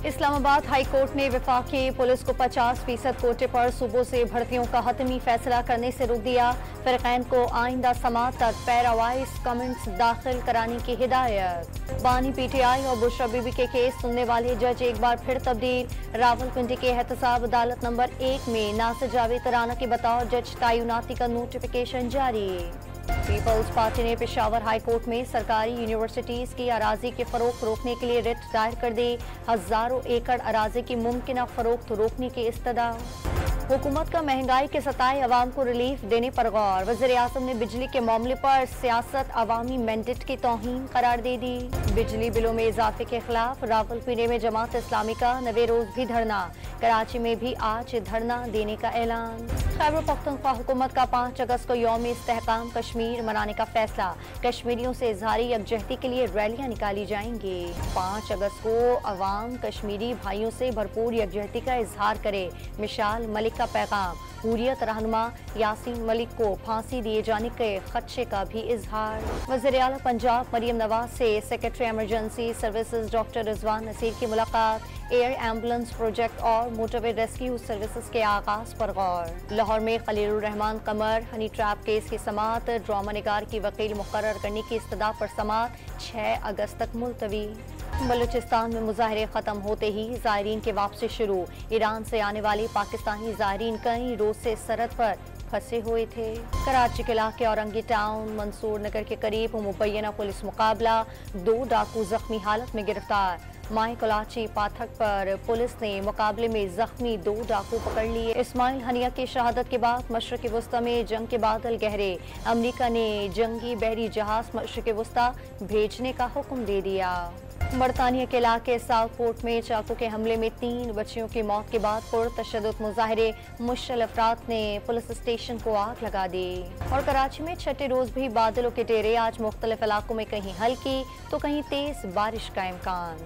Islamabad high court ने वफाकी police को 50% कोटे पर सूबों से भर्तियों का हतमी फैसला करने से रोक दिया। फरीकैन को आइंदा समाअत तक पैरावाइज कमेंट्स दाखिल कराने की हिदायत। बानी PTI और बुशरा बीबी के केस सुनने वाले जज एक बार फिर तब्दील। रावलपिंडी के एहतसाब अदालत नंबर 1 में नासिर जावेद राना के बतौर जज तैनाती का नोटिफिकेशन जारी। पीपल्स पार्टी ने पेशावर हाई कोर्ट में सरकारी यूनिवर्सिटीज की अराजी के फरोख्त रोकने के लिए रिट दायर कर दी। हजारों एकड़ अराजी की मुमकिन फरोख्त रोकने की इस्तदा। हुकूमत का महंगाई के सताए अवाम को रिलीफ देने पर गौर। वज़ीर-ए-आज़म ने बिजली के मामले पर सियासत अवामी मैंडेट की तौहीन करार दे दी। बिजली बिलों में इजाफे के खिलाफ रावलपिंडी में जमात इस्लामी का 90 रोज भी धरना। कराची में भी आज धरना देने का ऐलान। खैबर पख्तूनख्वा हुकूमत का 5 अगस्त को यौम इस्तेहकाम कश्मीर मनाने का फैसला। कश्मीरियों से इजहारी यकजहती के लिए रैलियां निकाली जाएंगी। 5 अगस्त को अवाम कश्मीरी भाइयों से भरपूर यकजहती का इजहार करे। मिशाल मलिक का पैगाम। हुर्रियत रहनुमा यासीन मलिक को फांसी दिए जाने के खदशे का भी इजहार। वज़ीर-ए-आला पंजाब मरियम नवाज से secretary emergency services doctor Rizwan Naseer की मुलाकात। एयर एम्बुलेंस प्रोजेक्ट और मोटरवे रेस्क्यू सर्विसेज के आगाज पर गौर। लाहौर में Khalilur Rahman Qamar honey trap case की समाअत। ड्रामा निगार की वकील मुकर्रर करने की इस्तदा पर समाअत 6 अगस्त तक मुलतवी। बलूचिस्तान में मुजाहरे खत्म होते ही ज़ायरीन की वापसी शुरू। ईरान से आने वाले पाकिस्तानी ज़ायरीन कई रोज से सरहद पर फंसे हुए थे। कराची के इलाके औरंगी टाउन मंसूर नगर के करीब मुबैना पुलिस मुकाबला। 2 डाकू जख्मी हालत में गिरफ्तार। माए कलाची पाथक पर पुलिस ने मुकाबले में जख्मी 2 डाकू पकड़ लिए। इस्माइल हनिया की शहादत के बाद मशरक़ वस्ता में जंग के बादल गहरे। अमरीका ने जंगी बहरी जहाज मशरक़ वस्ता भेजने का हुक्म दे दिया। बरतानिया के इलाके साउथपोर्ट में चाकू के हमले में 3 बच्चियों की मौत के बाद पुरतशद्दुद मुजाहिरे मुश्किल अफराद ने पुलिस स्टेशन को आग लगा दी। और कराची में 6ठे रोज भी बादलों के डेरे। आज मुख्तलिफ इलाकों में कहीं हल्की तो कहीं तेज बारिश का इम्कान।